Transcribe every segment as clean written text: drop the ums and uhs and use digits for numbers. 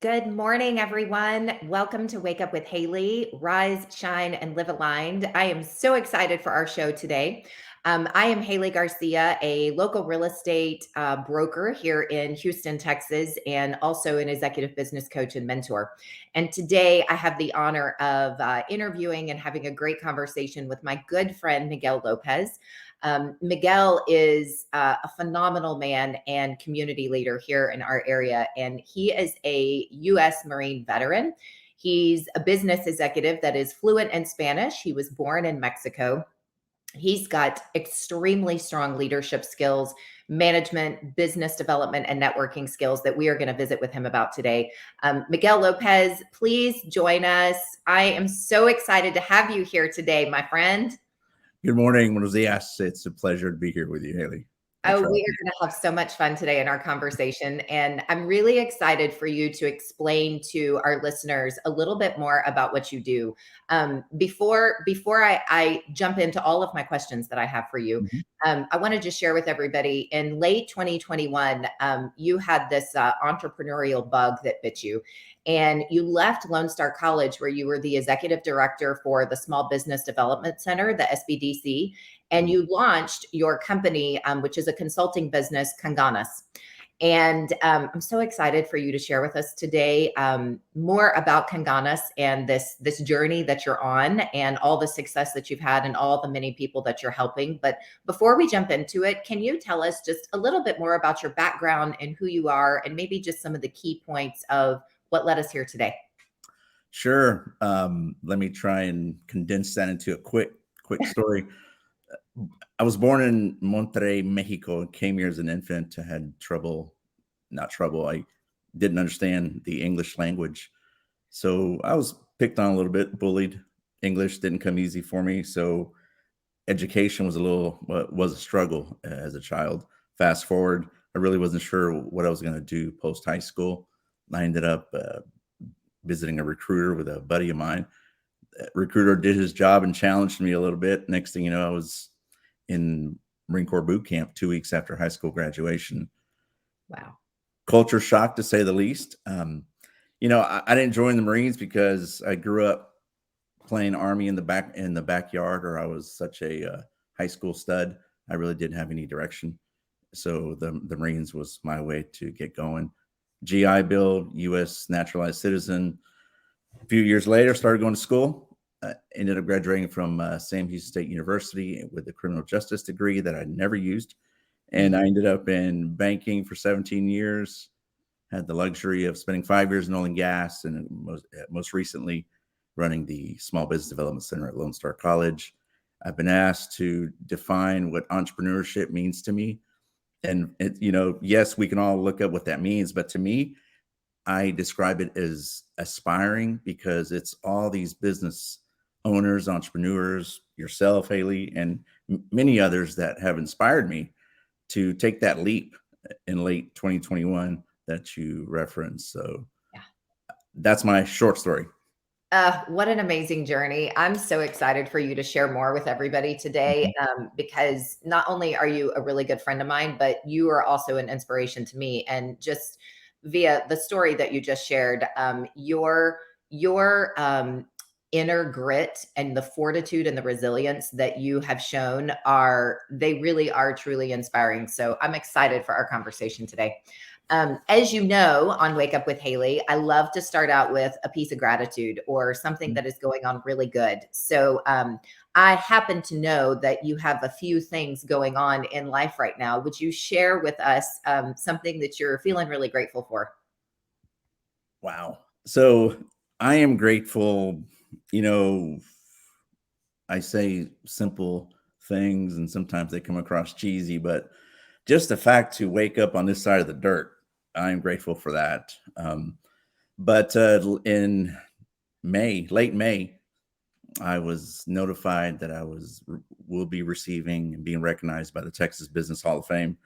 Good morning, everyone. Welcome to Wake Up with Haley, Rise, Shine, and Live Aligned. I am so excited for our show today. I am Haley Garcia, a local real estate broker here in Houston, Texas, and also an executive business coach and mentor. And today I have the honor of interviewing and having a great conversation with my good friend, Miguel Lopez. Miguel is a phenomenal man and community leader here in our area, and he is a U.S. Marine veteran. He's a business executive that is fluent in Spanish. He was born in Mexico. He's got extremely strong leadership skills, management, business development, and networking skills that we are going to visit with him about today. Miguel Lopez, please join us. I am so excited to have you here today, my friend. Good morning. Buenos dias. It's a pleasure to be here with you, Haley. Oh, we are going to have so much fun today in our conversation. And I'm really excited for you to explain to our listeners a little bit more about what you do. Before I jump into all of my questions that I have for you, I want to just share with everybody in late 2021, you had this entrepreneurial bug that bit you. And you left Lone Star College, where you were the executive director for the Small Business Development Center, the SBDC, and you launched your company, which is a consulting business, Conganas. And I'm so excited for you to share with us today more about Conganas and this journey that you're on and all the success that you've had and all the many people that you're helping. But before we jump into it, can you tell us just a little bit more about your background and who you are, and maybe just some of the key points of what led us here today? Sure. Let me try and condense that into a quick story. I was born in Monterrey, Mexico, and came here as an infant. I had I didn't understand the English language. So I was picked on a little bit, bullied. English didn't come easy for me. So education was a struggle as a child. Fast forward, I really wasn't sure what I was going to do post high school. I ended up visiting a recruiter with a buddy of mine. Recruiter did his job and challenged me a little bit. Next thing you know, I was in Marine Corps boot camp 2 weeks after high school graduation. Wow. Culture shock, to say the least. I didn't join the Marines because I grew up playing Army in the backyard, or I was such a high school stud. I really didn't have any direction. So the Marines was my way to get going. GI Bill, U.S. naturalized citizen. A few years later, started going to school. Ended up graduating from Sam Houston State University with a criminal justice degree that I never used. And I ended up in banking for 17 years. Had the luxury of spending 5 years in oil and gas, and most recently running the Small Business Development Center at Lone Star College. I've been asked to define what entrepreneurship means to me. And, yes, we can all look up what that means. But to me, I describe it as aspiring, because it's all these business owners, entrepreneurs, yourself, Haley, and many others that have inspired me to take that leap in late 2021 that you referenced. So that's my short story. What an amazing journey. I'm so excited for you to share more with everybody today, because not only are you a really good friend of mine, but you are also an inspiration to me. And just via the story that you just shared, your inner grit and the fortitude and the resilience that you have shown they really are truly inspiring. So I'm excited for our conversation today. As you know, on Wake Up with Haley, I love to start out with a piece of gratitude or something that is going on really good. So I happen to know that you have a few things going on in life right now. Would you share with us something that you're feeling really grateful for? Wow. So I am grateful. I say simple things and sometimes they come across cheesy, but just the fact to wake up on this side of the dirt, I'm grateful for that. But in late May, I was notified that I will be receiving and being recognized by the Texas Business Hall of Fame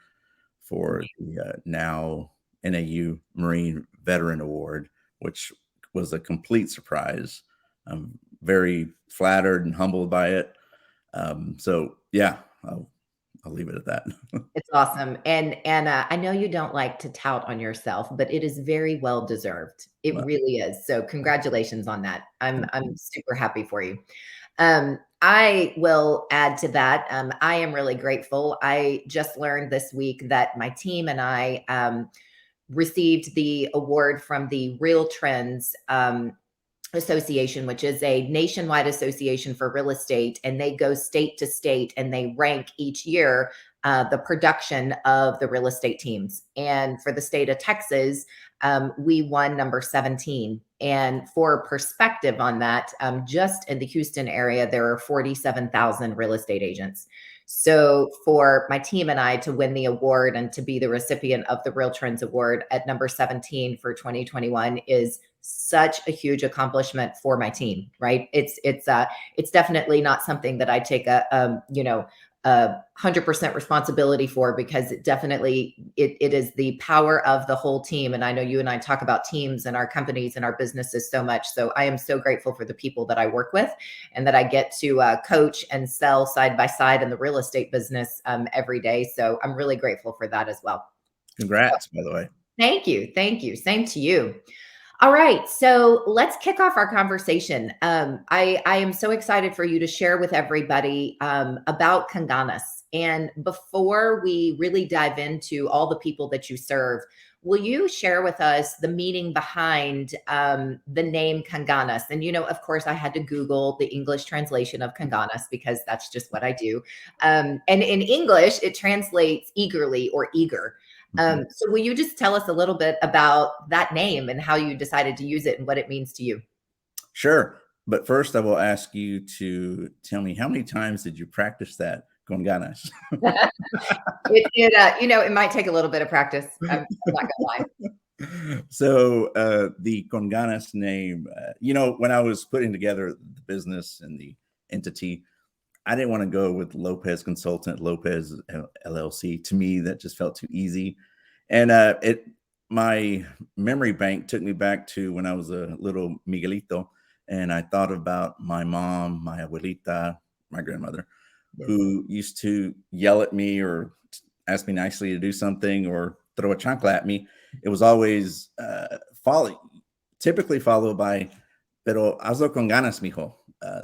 for the now NAU Marine Veteran Award, which was a complete surprise. I'm very flattered and humbled by it. So yeah, I'll leave it at that. It's awesome, and I know you don't like to tout on yourself, but it is very well deserved. It Well, really is. So congratulations on that. I'm thank I'm you. super happy for you. I will add to that. I am really grateful. I just learned this week that my team and I received the award from the Real Trends Association, which is a nationwide association for real estate, and they go state to state and they rank each year the production of the real estate teams. And for the state of Texas, we won number 17. And for perspective on that, just in the Houston area, there are 47,000 real estate agents. So for my team and I to win the award and to be the recipient of the Real Trends Award at number 17 for 2021 is such a huge accomplishment for my team, right? It's definitely not something that I take a 100% responsibility for, because it is the power of the whole team. And I know you and I talk about teams and our companies and our businesses so much. So I am so grateful for the people that I work with and that I get to coach and sell side by side in the real estate business every day. So I'm really grateful for that as well. Congrats, by the way. Thank you. Thank you. Same to you. All right, so let's kick off our conversation. I am so excited for you to share with everybody about Conganas. And before we really dive into all the people that you serve, will you share with us the meaning behind the name Conganas? And, of course, I had to Google the English translation of Conganas because that's just what I do. And in English, it translates eagerly or eager. Mhm. So will you just tell us a little bit about that name and how you decided to use it and what it means to you? Sure. But first, I will ask you to tell me, how many times did you practice that Conganas? It might take a little bit of practice. I'm not gonna lie. So the Conganas name, when I was putting together the business and the entity, I didn't want to go with Lopez Consultant, Lopez LLC. To me, that just felt too easy. And my memory bank took me back to when I was a little Miguelito, and I thought about my mom, my abuelita, my grandmother, Yes. who used to yell at me or ask me nicely to do something or throw a chancla at me. It was always typically followed by, pero hazlo con ganas, mijo.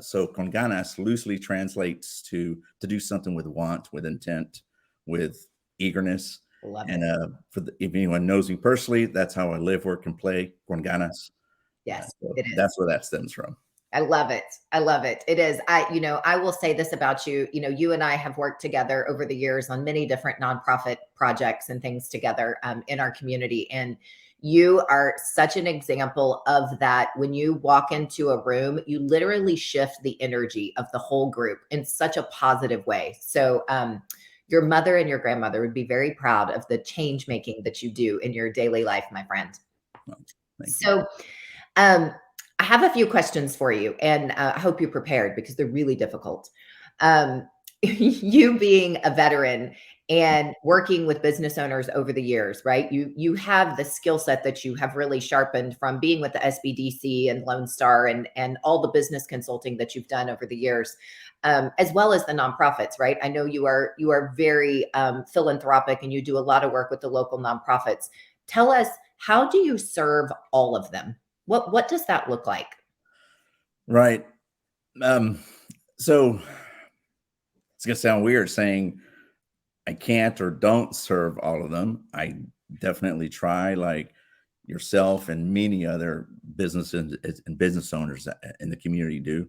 So con ganas loosely translates to do something with want, with intent, with eagerness. Love And it. if anyone knows me personally, that's how I live, work, and play, con ganas. Yes, So it is. that's where that stems from. I love it. I love it. It is. I will say this about you. You and I have worked together over the years on many different nonprofit projects and things together in our community. And you are such an example of that. When you walk into a room, you literally shift the energy of the whole group in such a positive way. So, your mother and your grandmother would be very proud of the change making that you do in your daily life, my friend. Well, thank you. So, um, I have a few questions for you, and I hope you're prepared because they're really difficult. You being a veteran and working with business owners over the years, right? You have the skill set that you have really sharpened from being with the SBDC and Lone Star and all the business consulting that you've done over the years, as well as the nonprofits, right? I know you are very philanthropic and you do a lot of work with the local nonprofits. Tell us, how do you serve all of them? What does that look like? Right. Um, so it's gonna sound weird saying I can't or don't serve all of them. I definitely try, like yourself and many other businesses and business owners in the community do.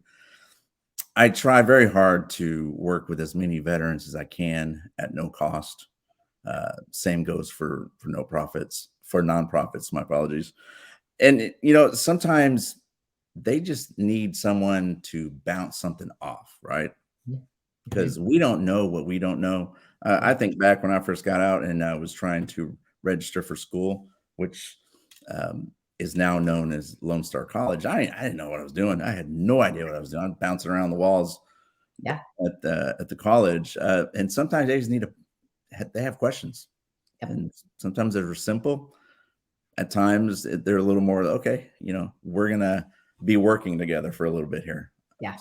I try very hard to work with as many veterans as I can at no cost. Same goes for no profits, for nonprofits. My apologies. And sometimes they just need someone to bounce something off, right? Mhm. Because we don't know what we don't know. I think back when I first got out and I was trying to register for school, which is now known as Lone Star College. I didn't know what I was doing. I had no idea what I was doing. I'm bouncing around the walls Yeah. at the college, and sometimes they just they have questions, Yep. and sometimes they're simple. At times they're a little more okay. We're gonna be working together for a little bit here. Yeah.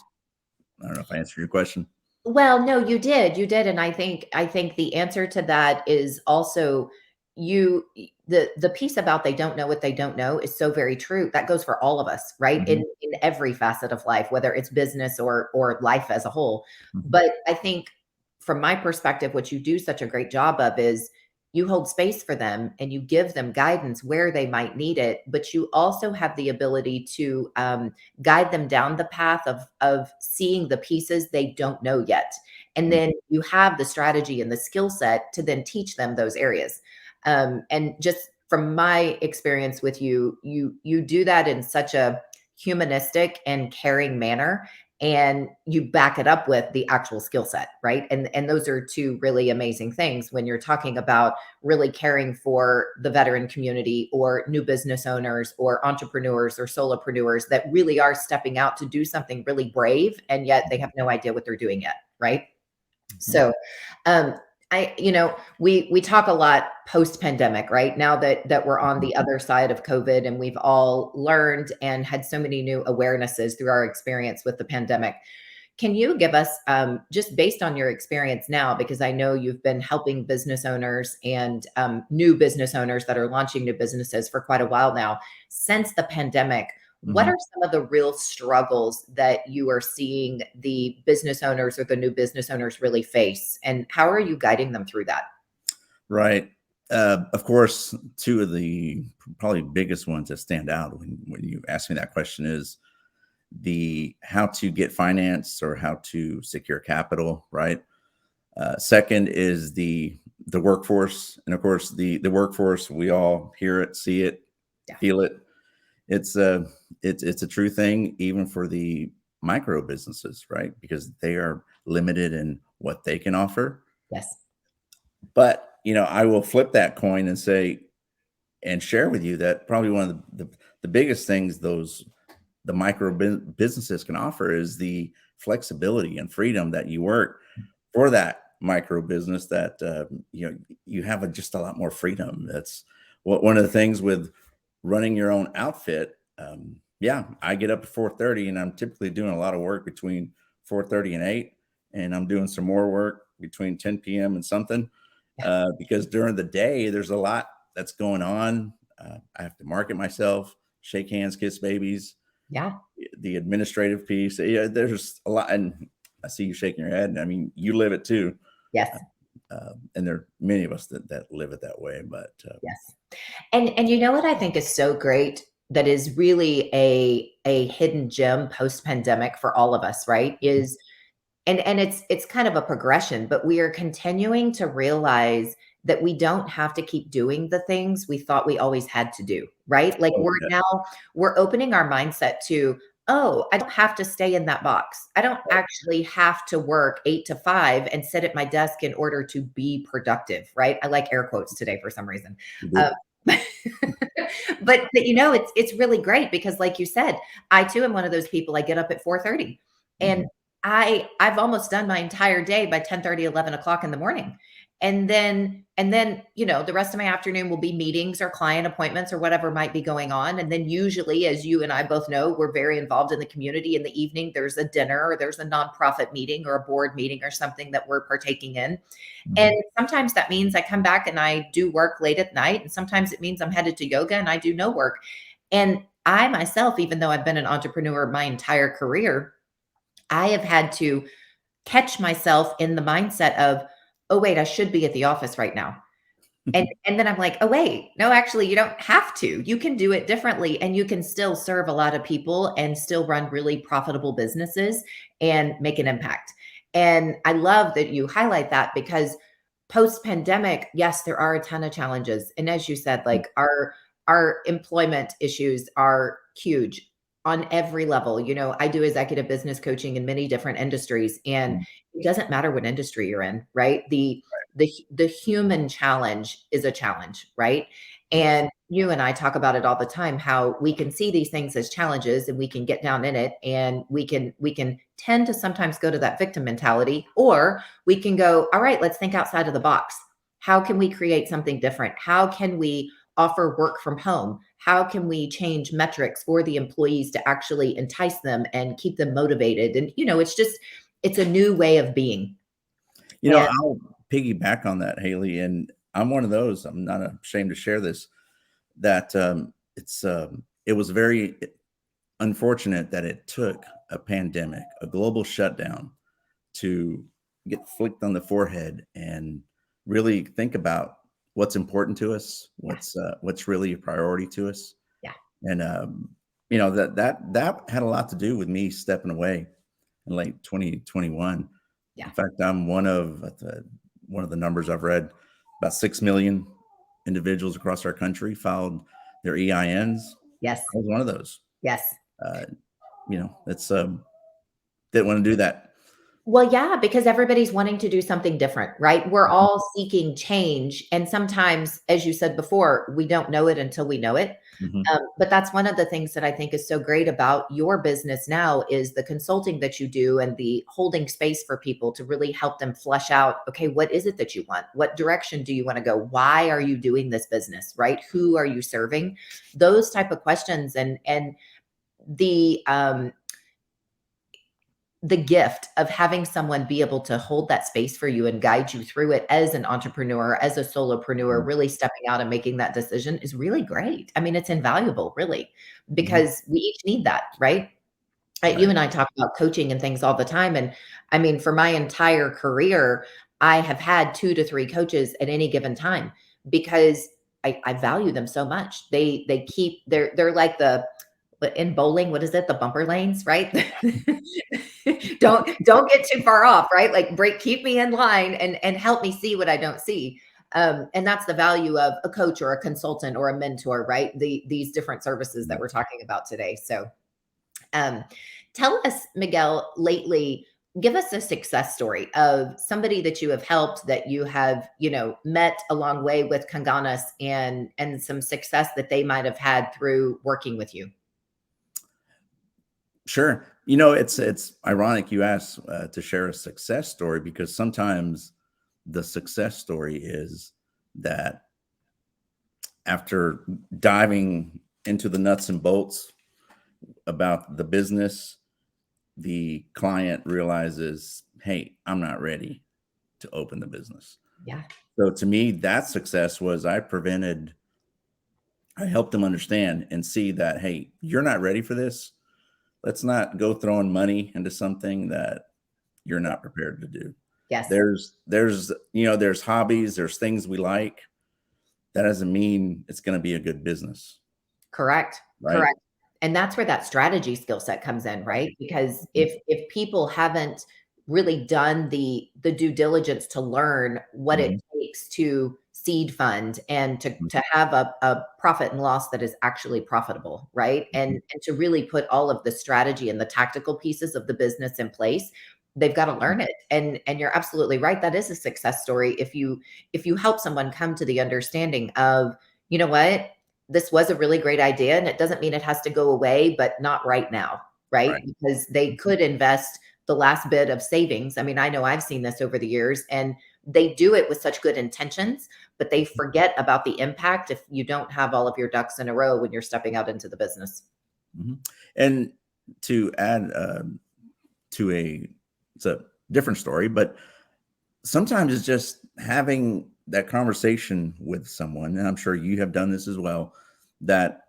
I don't know if I answered your question. Well, no, you did, and I think the answer to that is also the piece about they don't know what they don't know is so very true. That goes for all of us, right? Mhm, In every facet of life, whether it's business or life as a whole. mhm, But I think from my perspective, what you do such a great job of is you hold space for them and you give them guidance where they might need it, but you also have the ability to guide them down the path of seeing the pieces they don't know yet. And mhm. then you have the strategy and the skill set to then teach them those areas. And just from my experience with you, you do that in such a humanistic and caring manner, and you back it up with the actual skill set, right? And those are two really amazing things when you're talking about really caring for the veteran community or new business owners or entrepreneurs or solopreneurs that really are stepping out to do something really brave, and yet they have no idea what they're doing yet, right? Mhm. So, um, we talk a lot post pandemic, right? Now that we're on Mhm. the other side of COVID and we've all learned and had so many new awarenesses through our experience with the pandemic. Can you give us, just based on your experience now, because I know you've been helping business owners and new business owners that are launching new businesses for quite a while now, since the pandemic, what Mhm. are some of the real struggles that you are seeing the business owners or the new business owners really face? And how are you guiding them through that? Right. Of course, two of the probably biggest ones that stand out when you ask me that question is the how to get finance or how to secure capital, right? Second is the workforce, and of course the workforce. We all hear it, see it, Yeah. feel it. It's a it's a true thing, even for the micro businesses, right? Because they are limited in what they can offer. Yes. But I will flip that coin and say and share with you that probably one of the biggest things the micro businesses can offer is the flexibility and freedom that you work for that micro business that you have just a lot more freedom. That's one of the things with running your own outfit. Yeah, I get up at 4:30 and I'm typically doing a lot of work between 4:30 and 8, and I'm doing some more work between 10 p.m. and something, Yeah. because during the day there's a lot that's going on. I have to market myself, shake hands, kiss babies, Yeah. the administrative piece. Yeah, there's a lot, and I see you shaking your head. And I mean, you live it too, Yes. and there are many of us that live it that way. But Yes. And you know what I think is so great that is really a hidden gem post pandemic for all of us, right? Is and it's kind of a progression, but we are continuing to realize that we don't have to keep doing the things we thought we always had to do, right? Like oh yeah, we're opening our mindset to, oh, I don't have to stay in that box. I don't actually have to work 8 to 5 and sit at my desk in order to be productive, right? I like air quotes today for some reason. you Um, do. but it's really great because like you said, I too am one of those people. I get up at 4:30 and Mhm. I've almost done my entire day by 10:30, 11 o'clock in the morning. And then, the rest of my afternoon will be meetings or client appointments or whatever might be going on. And then usually, as you and I both know, we're very involved in the community. In the evening, there's a dinner or there's a nonprofit meeting or a board meeting or something that we're partaking in. And Mhm. sometimes that means I come back and I do work late at night. And sometimes it means I'm headed to yoga and I do no work. And I myself, even though I've been an entrepreneur my entire career, I have had to catch myself in the mindset of, "Oh, wait, I should be at the office right now." And then I'm like, "Oh, wait, no, actually, you don't have to. You can do it differently, and you can still serve a lot of people and still run really profitable businesses and make an impact." And I love that you highlight that because post-pandemic, yes, there are a ton of challenges. And as you said, like our employment issues are huge on every level. I do executive business coaching in many different industries, and Mhm. it doesn't matter what industry you're in, right? The human challenge is a challenge, right? Yes. And you and I talk about it all the time, how we can see these things as challenges and we can get down in it, and we can tend to sometimes go to that victim mentality, or we can go, all right, let's think outside of the box. How can we create something different? How can we offer work from home? How can we change metrics for the employees to actually entice them and keep them motivated? And it's a new way of being. You know, And I'll piggyback on that, Haley, and I'm one of those. I'm not ashamed to share this. That it was very unfortunate that it took a pandemic, a global shutdown, to get flicked on the forehead and really think about what's important to us, yeah, what's really a priority to us, yeah, and you know that had a lot to do with me stepping away in late 2021. yeah. In fact, I'm one of the numbers I've read, about 6 million individuals across our country filed their EINs. Yes, I was one of those. yes. Uh, you know, it's didn't want to do that. Well, yeah, because everybody's wanting to do something different, right? We're all seeking change. And sometimes, as you said before, we don't know it until we know it. Mhm. But that's one of the things that I think is so great about your business now is the consulting that you do and the holding space for people to really help them flesh out, okay, what is it that you want? What direction do you want to go? Why are you doing this business, right? Who are you serving? Those type of questions and the the gift of having someone be able to hold that space for you and guide you through it as an entrepreneur, as a solopreneur, Mhm. really stepping out and making that decision is really great. I mean, it's invaluable, really, Mhm. because we each need that, right? You Right. and I talk about coaching and things all the time. And I mean, for my entire career, I have had 2 to 3 coaches at any given time because I value them so much. They keep they're like the but in bowling, what is it? The bumper lanes, right? Don't get too far off, right? Like break, keep me in line and help me see what I don't see. And that's the value of a coach or a consultant or a mentor, right? These different services that Mhm. we're talking about today. So um, tell us, Miguel, lately, give us a success story of somebody that you have helped that you have, met a long way with Conganas and some success that they might have had through working with you. Sure. You know, it's ironic you asked to share a success story because sometimes the success story is that after diving into the nuts and bolts about the business, the client realizes, hey, I'm not ready to open the business. Yeah. So to me, that success was I helped them understand and see that, hey, you're not ready for this. Let's not go throwing money into something that you're not prepared to do. Yes. There's hobbies, there's things we like. That doesn't mean it's going to be a good business, Correct. right? Correct. And that's where that strategy skill set comes in, right? Because Mhm. if people haven't really done the due diligence to learn what it Mhm. takes to seed fund and to Mhm. to have a profit and loss that is actually profitable, right? Mhm. And to really put all of the strategy and the tactical pieces of the business in place, they've got to learn it. And you're absolutely right. That is a success story if you help someone come to the understanding of, you know what? This was a really great idea and it doesn't mean it has to go away, but not right now, right? Right. Because they Mhm. could invest the last bit of savings. I mean, I know I've seen this over the years and they do it with such good intentions, but they forget about the impact if you don't have all of your ducks in a row when you're stepping out into the business. Mhm. And to add to it's a different story, but sometimes it's just having that conversation with someone, and I'm sure you have done this as well, that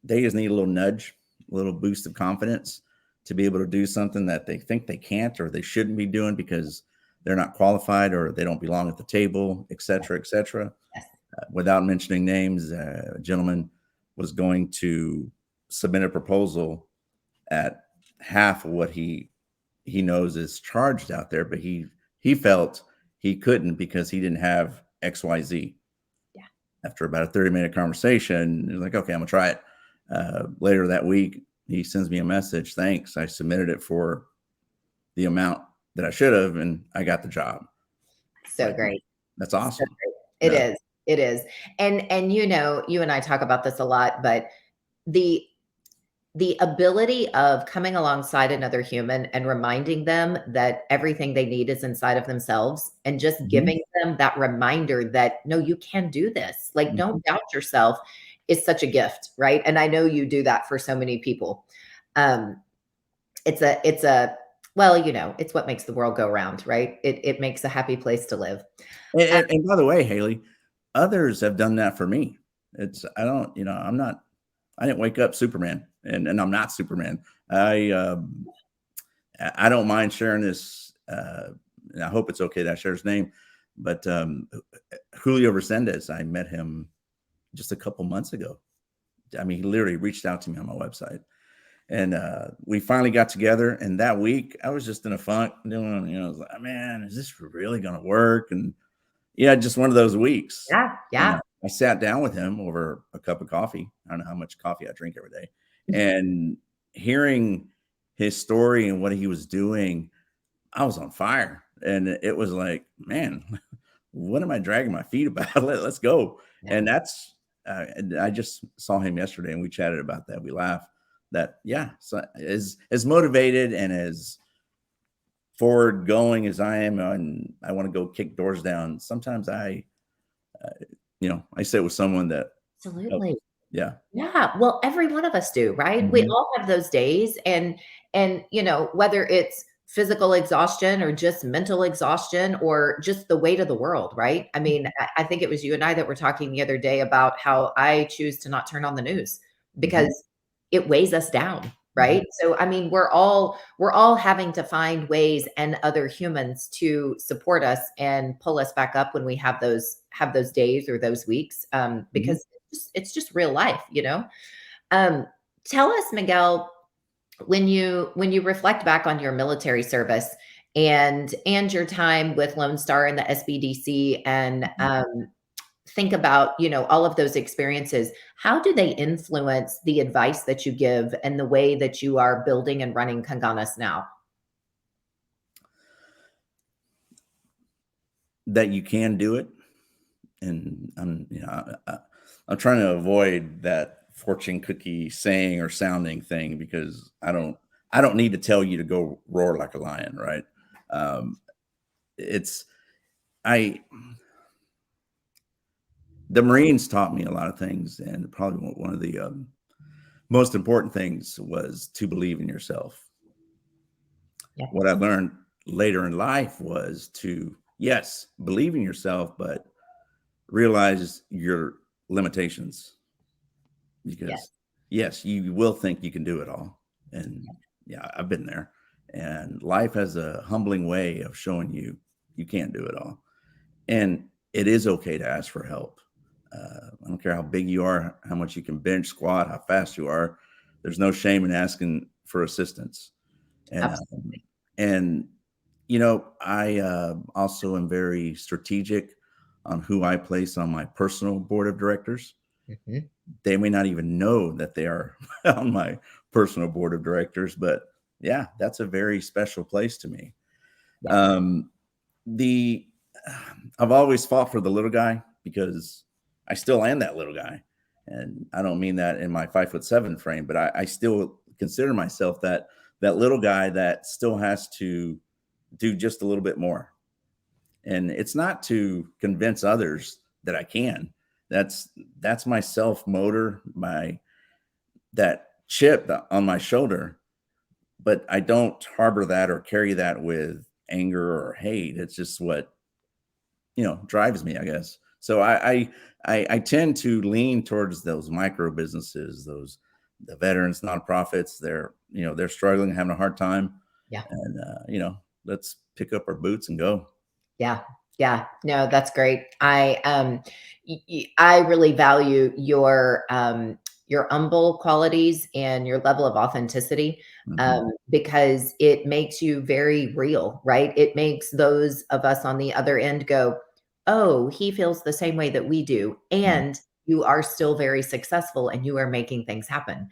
they just need a little nudge, a little boost of confidence to be able to do something that they think they can't or they shouldn't be doing because they're not qualified or they don't belong at the table, et cetera, et cetera. Yes. Without mentioning names, a gentleman was going to submit a proposal at half of what he knows is charged out there, but he felt he couldn't because he didn't have XYZ. Yeah. After about a 30-minute conversation, he's like, okay, I'm gonna try it. Later that week, he sends me a message. Thanks. I submitted it for the amount that I should have, and I got the job. So Like, great. that's So awesome. great. It Yeah. is. It is. And you and I talk about this a lot, but the the ability of coming alongside another human and reminding them that everything they need is inside of themselves and just Mhm. giving them that reminder that, no, you can do this. Like, Mhm. don't doubt yourself is such a gift, right? And I know you do that for so many people. Um, it's a Well, it's what makes the world go round, right? It makes a happy place to live. Uh, And by the way, Haley, others have done that for me. It's I don't, I'm not I didn't wake up Superman, and I'm not Superman. I I don't mind sharing this. And I hope it's okay that I share his name, but Julio Resendez, I met him just a couple months ago. I mean, he literally reached out to me on my website, and we finally got together. And that week, I was just in a funk, doing, I was like, man, is this really going to work? And yeah, just one of those weeks. yeah, And yeah. I sat down with him over a cup of coffee. I don't know how much coffee I drink every day, and hearing his story and what he was doing, I was on fire. And it was like, man, what am I dragging my feet about? Let's go. Yeah. And and I just saw him yesterday and we chatted about that. We laughed that, yeah, so as motivated and as forward going as I am, and I want to go kick doors down. Sometimes uh, I sit with someone that helps. Absolutely. Yeah. Yeah, well, every one of us do, right? We Mhm. all have those days, and whether it's physical exhaustion or just mental exhaustion or just the weight of the world, right? I mean, I think it was you and I that were talking the other day about how I choose to not turn on the news Mhm. because it weighs us down, Mhm. right? So, I mean, we're all having to find ways and other humans to support us and pull us back up when we have those days or those weeks, Mhm. because it's just real life. Um, Tell us, Miguel, when you reflect back on your military service and your time with Lone Star and the SBDC, and Mhm. think about all of those experiences, how do they influence the advice that you give and the way that you are building and running Conganas now? That you can do it. And I'm trying to avoid that fortune cookie saying or sounding thing because I don't need to tell you to go roar like a lion, right? Um, it's I the Marines taught me a lot of things, and probably one of the most important things was to believe in yourself. Yeah. What I learned later in life was to, yes, believe in yourself, but realize your limitations, because Yes. yes, you will think you can do it all. And yeah, I've been there. And life has a humbling way of showing you you can't do it all. And it is okay to ask for help. I don't care how big you are, how much you can bench, squat, how fast you are. There's no shame in asking for assistance. And Absolutely. and I also am very strategic on who I place on my personal board of directors. Mhm. They may not even know that they are on my personal board of directors, but yeah, that's a very special place to me. Yeah. Um, the I've always fought for the little guy because I still am that little guy, and I don't mean that in my 5'7" frame, but I still consider myself that little guy that still has to do just a little bit more. And it's not to convince others that I can. That's that's my self motor, my that chip on my shoulder, but I don't harbor that or carry that with anger or hate. It's just what, drives me, I guess. So I tend to lean towards those micro businesses, those the veterans nonprofits. They're struggling, having a hard time, Yeah. and let's pick up our boots and go. Yeah. Yeah. No, that's great. I really value your humble qualities and your level of authenticity, Hmm. because it makes you very real, right? It makes those of us on the other end go, "Oh, he feels the same way that we do." And you are still very successful and you are making things happen.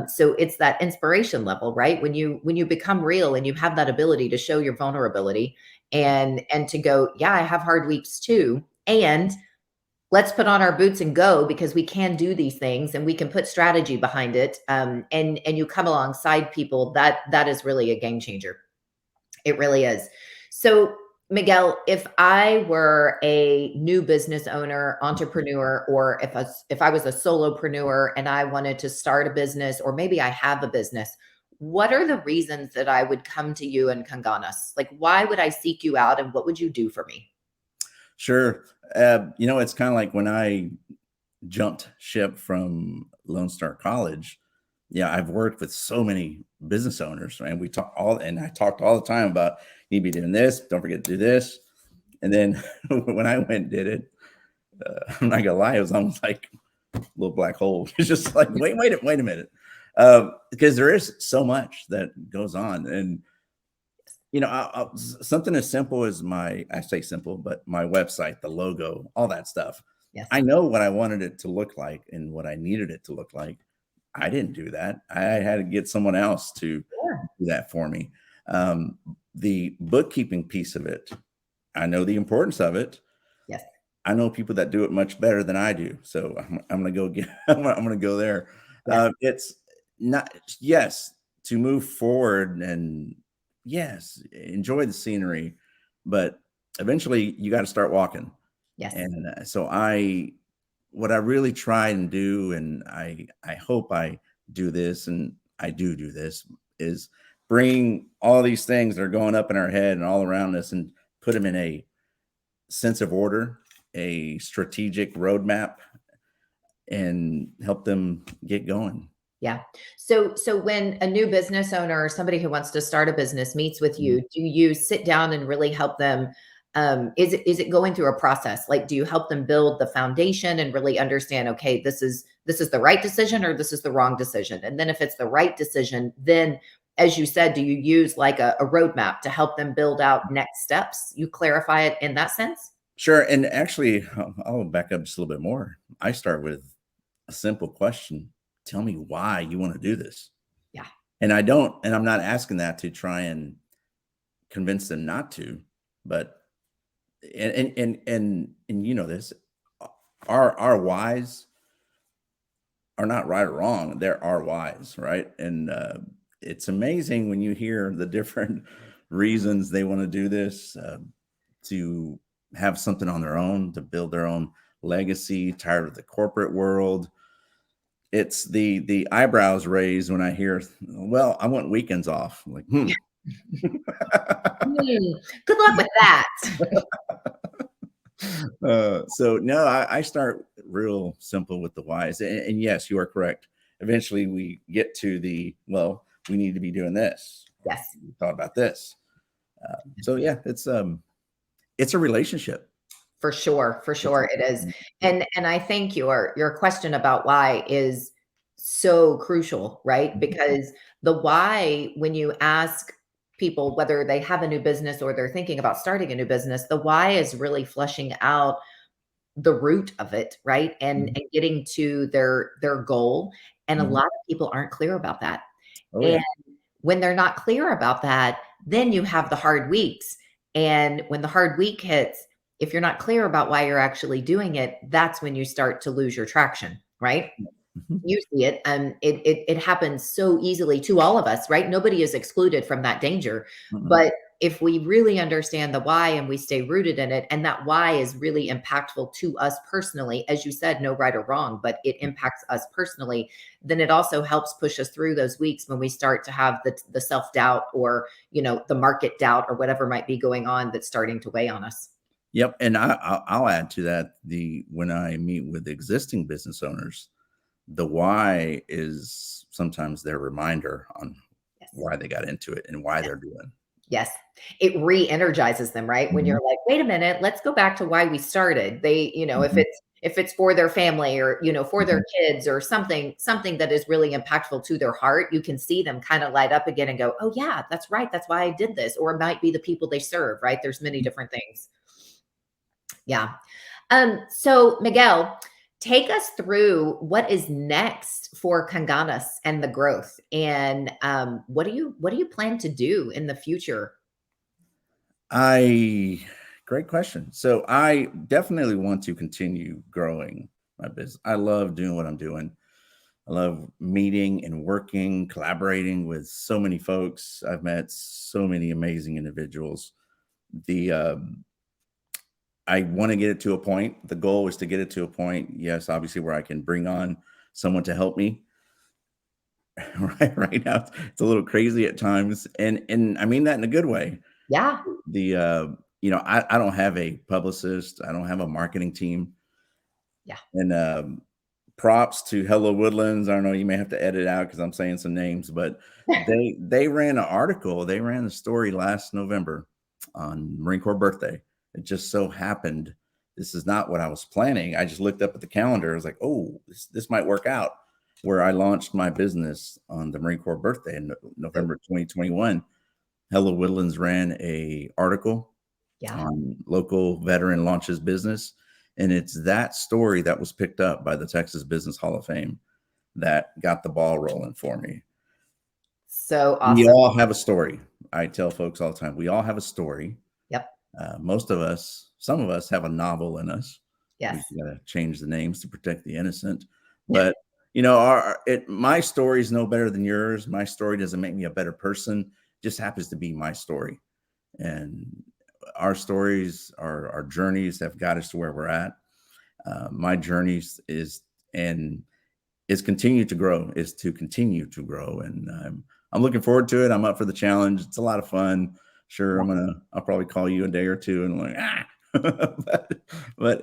So it's that inspiration level, right? When you become real and you have that ability to show your vulnerability and to go, yeah, I have hard weeks too. And let's put on our boots and go because we can do these things and we can put strategy behind it. And you come alongside people that is really a game changer. It really is. So, Miguel, if I were a new business owner, entrepreneur, or if I was a solopreneur and I wanted to start a business, or maybe I have a business, what are the reasons that I would come to you and Conganas? Like, why would I seek you out and what would you do for me? Sure. It's kind of like when I jumped ship from Lone Star College. Yeah, I've worked with so many business owners, right? And I talked all the time about you need to be doing this. Don't forget to do this. And then when I went and did it, I'm not gonna lie, it was almost like a little black hole. It's just like, wait a minute, because there is so much that goes on, and something as simple as I say simple, but my website, the logo, all that stuff. Yes. I know what I wanted it to look like and what I needed it to look like. I didn't do that. I had to get someone else to Sure. do that for me. The bookkeeping piece of it, I know the importance of it. Yes. I know people that do it much better than I do. So I'm going to go I'm going to go there. Yes. It's not, yes, to move forward and yes, enjoy the scenery, but eventually you got to start walking. Yes. And what I really try and do, and I hope I do this, and I do this, is bring all these things that are going up in our head and all around us and put them in a sense of order, a strategic roadmap, and help them get going. Yeah. So when a new business owner or somebody who wants to start a business meets with you, do you sit down and really help them? Is it going through a process? Like, do you help them build the foundation and really understand, okay, this is the right decision or this is the wrong decision? And then if it's the right decision, then as you said, do you use like a roadmap to help them build out next steps? You clarify it in that sense? Sure. And actually, I'll back up just a little bit more. I start with a simple question. Tell me why you want to do this. Yeah. And I'm not asking that to try and convince them not to, but and you know this, our whys are not right or wrong. They're our whys, right? And it's amazing when you hear the different reasons they want to do this, to have something on their own, to build their own legacy, tired of the corporate world. It's the eyebrows raised when I hear, well, I want weekends off. I'm like, Good luck with that. So no, I start real simple with the whys, and yes, you are correct. Eventually, we get to we need to be doing this. Yes. We thought about this. So yeah, it's a relationship. For sure, it is. And I think your question about why is so crucial, right? Because the why, when you ask people whether they have a new business or they're thinking about starting a new business, the why is really fleshing out the root of it, right? And getting to their goal. And a lot of people aren't clear about that. Oh And yeah. when they're not clear about that, then you have the hard weeks. And when the hard week hits, if you're not clear about why you're actually doing it, that's when you start to lose your traction, right? Mhm. You see it, and it happens so easily to all of us, right? Nobody is excluded from that danger. Mhm. But if we really understand the why and we stay rooted in it, and that why is really impactful to us personally, as you said, no right or wrong, but it impacts us personally, then it also helps push us through those weeks when we start to have the self-doubt or, the market doubt or whatever might be going on that's starting to weigh on us. Yep, and I'll add to that, when I meet with existing business owners, the why is sometimes their reminder on Yes. why they got into it and why Yes. they're doing. Yes. It re-energizes them, right? When Mhm. you're like, "Wait a minute, let's go back to why we started." They, Mhm. if it's for their family or, for their Mhm. kids or something that is really impactful to their heart, you can see them kind of light up again and go, "Oh yeah, that's right. That's why I did this." Or it might be the people they serve, right? There's many different things. Yeah. So Miguel, take us through what is next for Conganas and the growth, and what do you plan to do in the future? I Great question. So I definitely want to continue growing my business. I love doing what I'm doing. I love meeting and working, collaborating with so many folks. I've met so many amazing individuals. The I want to get it to a point. The goal is to get it to a point, yes, obviously, where I can bring on someone to help me. Right now, it's a little crazy at times, and I mean that in a good way. Yeah. The I don't have a publicist, I don't have a marketing team, Yeah. and props to Hello Woodlands. I don't know, you may have to edit out because I'm saying some names, but they ran an article, they ran a story last November on Marine Corps birthday. It just so happened this is not what I was planning. I just looked up at the calendar. I was like, oh, this might work out. Where I launched my business on the Marine Corps birthday in So November 2021. Hello Woodlands ran a article yeah. on local veteran launches business. And it's that story that was picked up by the Texas Business Hall of Fame that got the ball rolling for me. So We awesome. all have a story. I tell folks all the time, we all have a story. Yep. Most of us, some of us have a novel in us. Yes. We got to change the names to protect the innocent. But my story is no better than yours. My story doesn't make me a better person. It just happens to be my story. And our stories, our journeys have got us to where we're at. My journeys and is continue to grow, is to continue to grow. And I'm looking forward to it. I'm up for the challenge. It's a lot of fun. Sure, I'll probably call you a day or two and like, but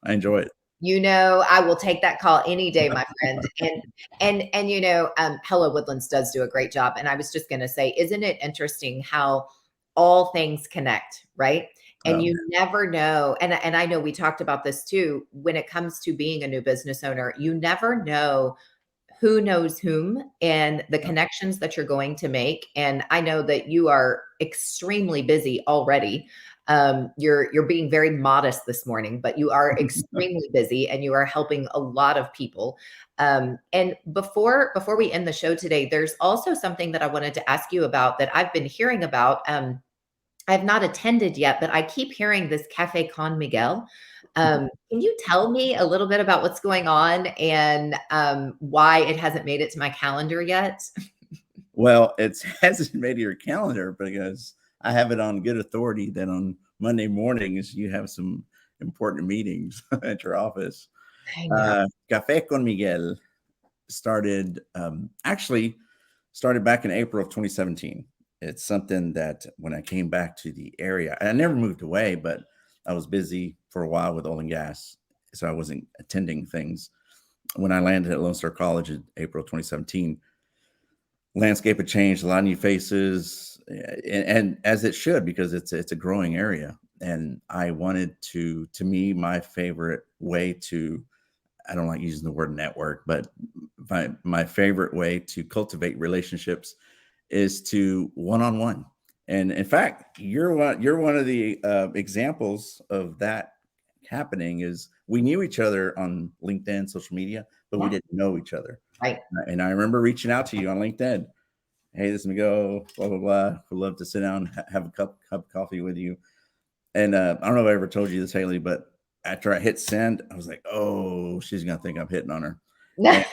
I enjoy it. I will take that call any day, my friend. And Hello Woodlands does do a great job. And I was just going to say, isn't it interesting how all things connect, right? And Um, you never know. And I know we talked about this too. When it comes to being a new business owner, you never know who knows whom and the connections that you're going to make. And I know that you are extremely busy already. You're being very modest this morning, but you are extremely busy and you are helping a lot of people. And before we end the show today, there's also something that I wanted to ask you about that I've been hearing about. I have not attended yet, but I keep hearing this Cafe Con Miguel. Can you tell me a little bit about what's going on and why it hasn't made it to my calendar yet? well, it hasn't made your calendar because I have it on good authority that on Monday mornings you have some important meetings at your office. I know. Café con Miguel actually started back in April of 2017. It's something that when I came back to the area, I never moved away, but I was busy for a while with oil and gas, so I wasn't attending things. When I landed at Lone Star College in April 2017, landscape had changed, a lot of new faces, and as it should, because it's a growing area. And I wanted to me, my favorite way to, I don't like using the word network, but my favorite way to cultivate relationships is to one-on-one. And in fact, you're one of the examples of that happening. Is we knew each other on LinkedIn, social media, but we Yeah. didn't know each other. Right. And I remember reaching out to you on LinkedIn. Hey, this is Miguel, blah blah blah. Would love to sit down, have a cup of coffee with you. And I don't know if I ever told you this, Haley, but after I hit send, I was like, oh, she's gonna think I'm hitting on her. And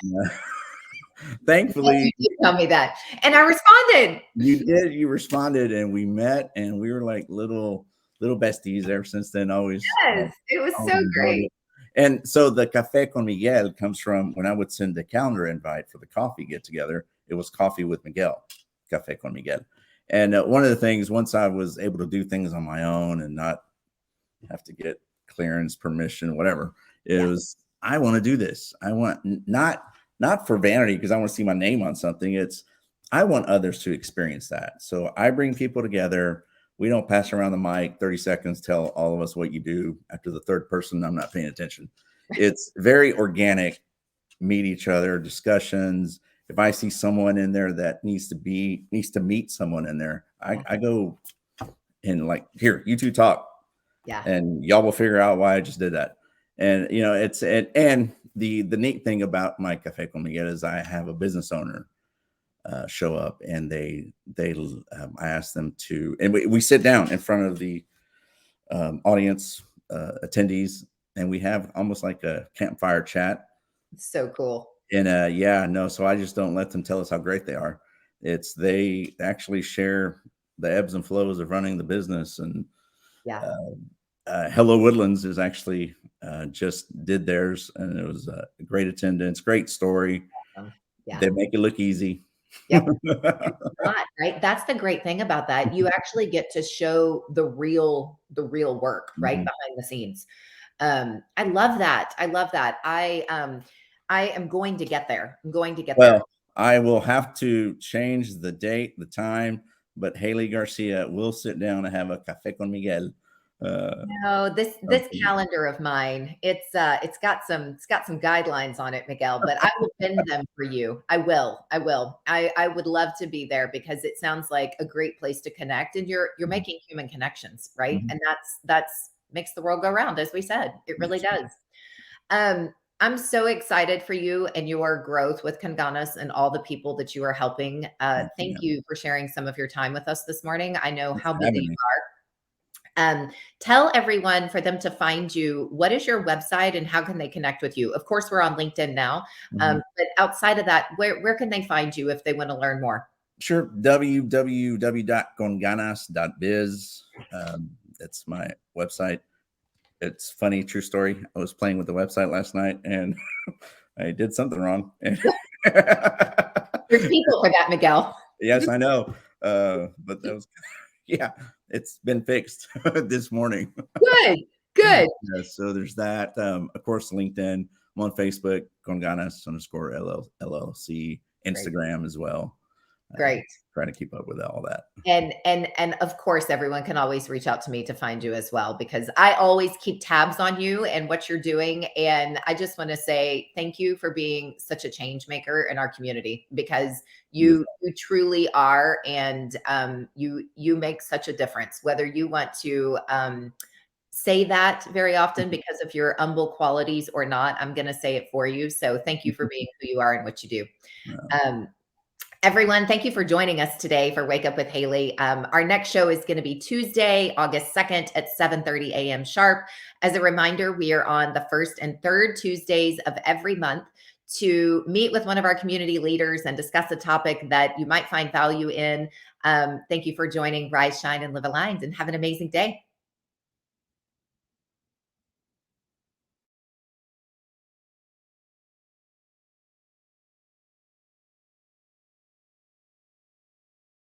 thankfully, You did tell me that. And I responded. you did. You responded, and we met, and we were like little besties ever since then. Yes, it was so Always enjoyed great. it. And so the Café con Miguel comes from when I would send the calendar invite for the coffee get together. It was Coffee with Miguel, Café con Miguel. And one of the things, once I was able to do things on my own and not have to get clearance, permission, whatever, it Yeah. was, I want to do this. I want not for vanity because I want to see my name on something. It's I want others to experience that. So I bring people together. We don't pass around the mic 30 seconds, tell all of us what you do. After the third person, I'm not paying attention. It's very organic, meet each other, discussions. If I see someone in there that needs to meet someone in there, Yeah. I go and like, here, you two talk Yeah. and y'all will figure out why I just did that. And and the neat thing about my Cafe con Miguel is I have a business owner show up, and I ask them to, and we sit down in front of the audience attendees, and we have almost like a campfire chat. It's so cool. And so I just don't let them tell us how great they are. It's they actually share the ebbs and flows of running the business. And Yeah. Hello Woodlands is actually just did theirs, and it was a great attendance, great story. Yeah. Yeah. They make it look easy. Yep. Not, right? That's the great thing about that. You actually get to show the real work, right, Mhm. behind the scenes. I love that. I love that. I am going to get there. I'm going to get there. Well, I will have to change the date, the time, but Haley Garcia will sit down and have a café con Miguel. No, this Something. calendar of mine, it's got some guidelines on it, Miguel, but I will bend them for you. I will. I will. I would love to be there because it sounds like a great place to connect, and you're Mhm, making human connections, right? mhm. And that's makes the world go round, as we said. It really Yes. does. I'm so excited for you and your growth with Conganas and all the people that you are helping. Thank you, Thank ma'am. you for sharing some of your time with us this morning. I know Thanks how for busy having you me. are. Tell everyone for them to find you. What is your website and how can they connect with you? Of course, we're on LinkedIn now, Mhm. but outside of that, where can they find you if they want to learn more? Sure. www.conganas.biz. That's my website. It's funny, true story. I was playing with the website last night and I did something wrong. And There's people for that, Miguel. yes, I know. But that was, yeah, it's been fixed this morning. Good, good, Yeah, so there's that. Of course, LinkedIn. I'm on Facebook, Conganas underscore LLC, great, Instagram as well. Uh, great. Trying to keep up with all that. And of course, everyone can always reach out to me to find you as well, because I always keep tabs on you and what you're doing. And I just want to say thank you for being such a change maker in our community, because Yes. you truly are, and you make such a difference. Whether you want to say that very often because of your humble qualities or not, I'm going to say it for you. So thank you for being who you are and what you do. Um, Everyone, thank you for joining us today for Wake Up with Haley. Our next show is going to be Tuesday, August 2nd at 7:30 a.m. sharp. As a reminder, we are on the first and third Tuesdays of every month to meet with one of our community leaders and discuss a topic that you might find value in. Thank you for joining Rise, Shine, and Live Aligned, and have an amazing day.